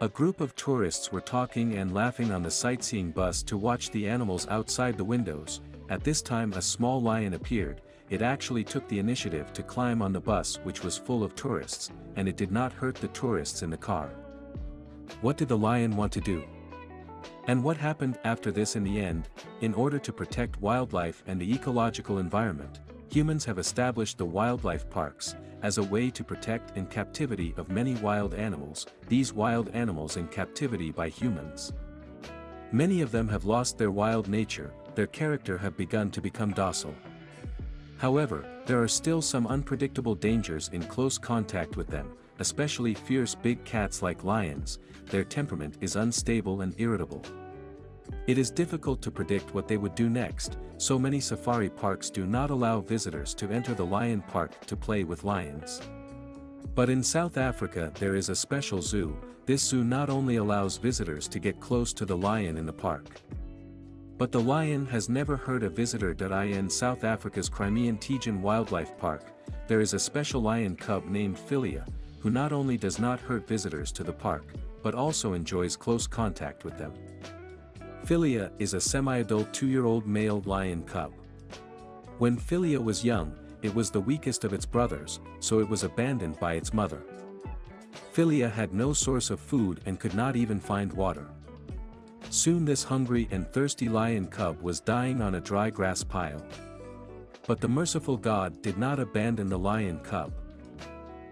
A group of tourists were talking and laughing on the sightseeing bus to watch the animals outside the windows. At this time a small lion appeared. It actually took the initiative to climb on the bus which was full of tourists, and it did not hurt the tourists in the car. What did the lion want to do? And what happened after this in the end? In order to protect wildlife and the ecological environment, humans have established the wildlife parks, as a way to protect in captivity of many wild animals, these wild animals in captivity by humans. Many of them have lost their wild nature, their character have begun to become docile. However, there are still some unpredictable dangers in close contact with them, especially fierce big cats like lions. Their temperament is unstable and irritable. It is difficult to predict what they would do next, so many safari parks do not allow visitors to enter the lion park to play with lions. But in South Africa there is a special zoo. This zoo not only allows visitors to get close to the lion in the park, but the lion has never hurt a visitor. In South Africa's Crimean Tegan Wildlife Park, there is a special lion cub named Philia, who not only does not hurt visitors to the park, but also enjoys close contact with them. Philia is a semi-adult 2-year-old male lion cub. When Philia was young, it was the weakest of its brothers, so it was abandoned by its mother. Philia had no source of food and could not even find water. Soon this hungry and thirsty lion cub was dying on a dry grass pile. But the merciful God did not abandon the lion cub.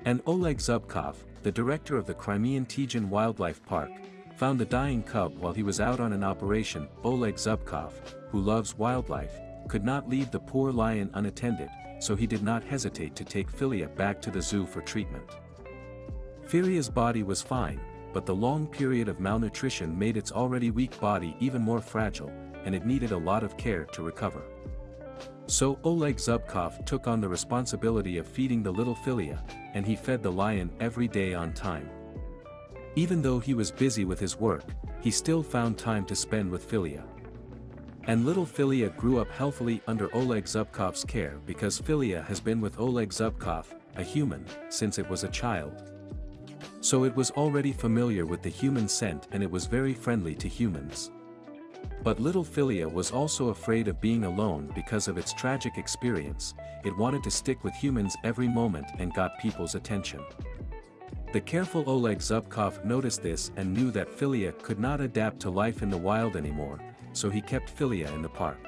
And Oleg Zubkov, the director of the Crimean Tegan Wildlife Park, found the dying cub while he was out on an operation. Oleg Zubkov, who loves wildlife, could not leave the poor lion unattended, so he did not hesitate to take Philia back to the zoo for treatment. Philia's body was fine, but the long period of malnutrition made its already weak body even more fragile, and it needed a lot of care to recover. So Oleg Zubkov took on the responsibility of feeding the little Philia, and he fed the lion every day on time. Even though he was busy with his work, he still found time to spend with Philia. And little Philia grew up healthily under Oleg Zubkov's care because Philia has been with Oleg Zubkov, a human, since it was a child. So it was already familiar with the human scent and it was very friendly to humans. But little Philia was also afraid of being alone because of its tragic experience. It wanted to stick with humans every moment and got people's attention. The careful Oleg Zubkov noticed this and knew that Philia could not adapt to life in the wild anymore, so he kept Philia in the park.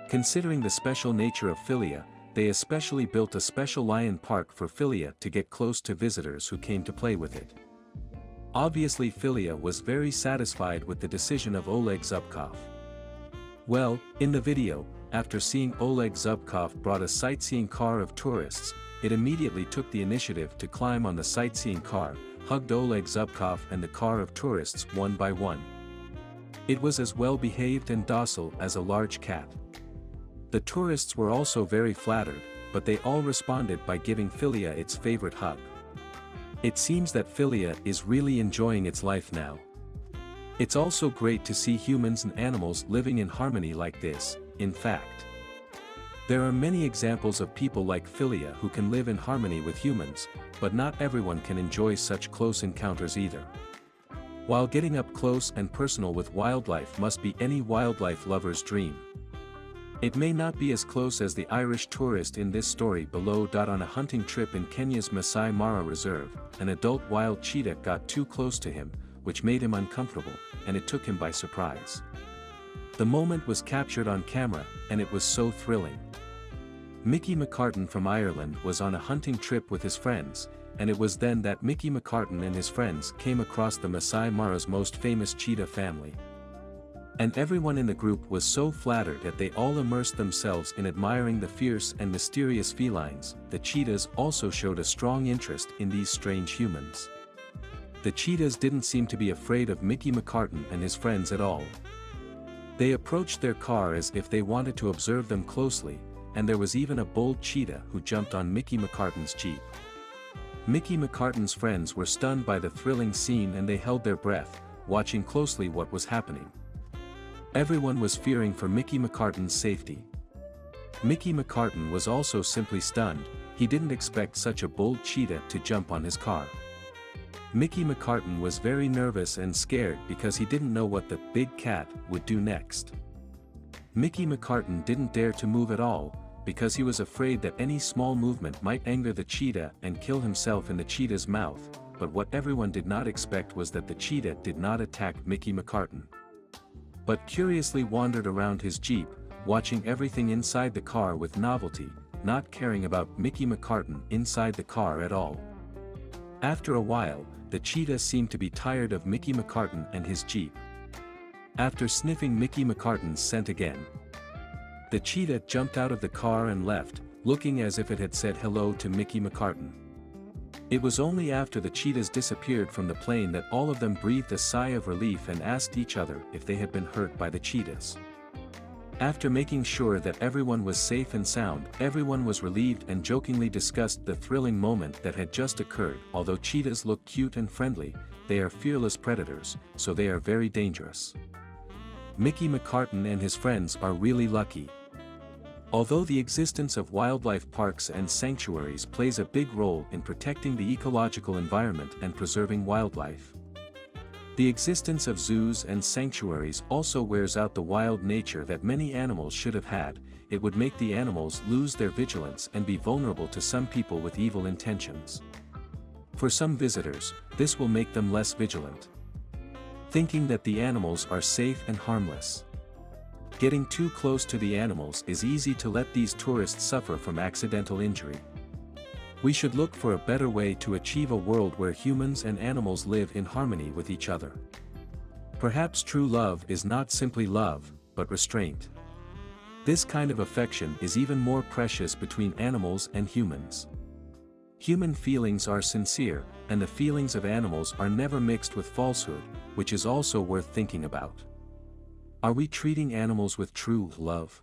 Considering the special nature of Philia, they especially built a special lion park for Philia to get close to visitors who came to play with it. Obviously Philia was very satisfied with the decision of Oleg Zubkov. Well, in the video, after seeing Oleg Zubkov brought a sightseeing car of tourists, it immediately took the initiative to climb on the sightseeing car, hugged Oleg Zubkov and the car of tourists one by one. It was as well behaved and docile as a large cat. The tourists were also very flattered, but they all responded by giving Philia its favorite hug. It seems that Philia is really enjoying its life now. It's also great to see humans and animals living in harmony like this. In fact, there are many examples of people like Philia who can live in harmony with humans, but not everyone can enjoy such close encounters either. While getting up close and personal with wildlife must be any wildlife lover's dream. It may not be as close as the Irish tourist in this story below. On a hunting trip in Kenya's Masai Mara Reserve, an adult wild cheetah got too close to him, which made him uncomfortable, and it took him by surprise. The moment was captured on camera, and it was so thrilling. Mickey McCartan from Ireland was on a hunting trip with his friends, and it was then that Mickey McCartan and his friends came across the Masai Mara's most famous cheetah family. And everyone in the group was so flattered that they all immersed themselves in admiring the fierce and mysterious felines. The cheetahs also showed a strong interest in these strange humans. The cheetahs didn't seem to be afraid of Mickey McCartan and his friends at all. They approached their car as if they wanted to observe them closely, and there was even a bold cheetah who jumped on Mickey McCartan's jeep. Mickey McCartan's friends were stunned by the thrilling scene and they held their breath, watching closely what was happening. Everyone was fearing for Mickey McCartan's safety. Mickey McCartan was also simply stunned. He didn't expect such a bold cheetah to jump on his car. Mickey McCartan was very nervous and scared because he didn't know what the big cat would do next. Mickey McCartan didn't dare to move at all, because he was afraid that any small movement might anger the cheetah and kill himself in the cheetah's mouth, but what everyone did not expect was that the cheetah did not attack Mickey McCartan, but curiously wandered around his Jeep, watching everything inside the car with novelty, not caring about Mickey McCartan inside the car at all. After a while, the cheetah seemed to be tired of Mickey McCartan and his Jeep. After sniffing Mickey McCartan's scent again, the cheetah jumped out of the car and left, looking as if it had said hello to Mickey McCartan. It was only after the cheetahs disappeared from the plane that all of them breathed a sigh of relief and asked each other if they had been hurt by the cheetahs. After making sure that everyone was safe and sound, everyone was relieved and jokingly discussed the thrilling moment that had just occurred. Although cheetahs look cute and friendly, they are fearless predators, so they are very dangerous. Mickey McCartan and his friends are really lucky. Although the existence of wildlife parks and sanctuaries plays a big role in protecting the ecological environment and preserving wildlife, the existence of zoos and sanctuaries also wears out the wild nature that many animals should have had. It would make the animals lose their vigilance and be vulnerable to some people with evil intentions. For some visitors, this will make them less vigilant, thinking that the animals are safe and harmless. Getting too close to the animals is easy to let these tourists suffer from accidental injury. We should look for a better way to achieve a world where humans and animals live in harmony with each other. Perhaps true love is not simply love, but restraint. This kind of affection is even more precious between animals and humans. Human feelings are sincere, and the feelings of animals are never mixed with falsehood, which is also worth thinking about. Are we treating animals with true love?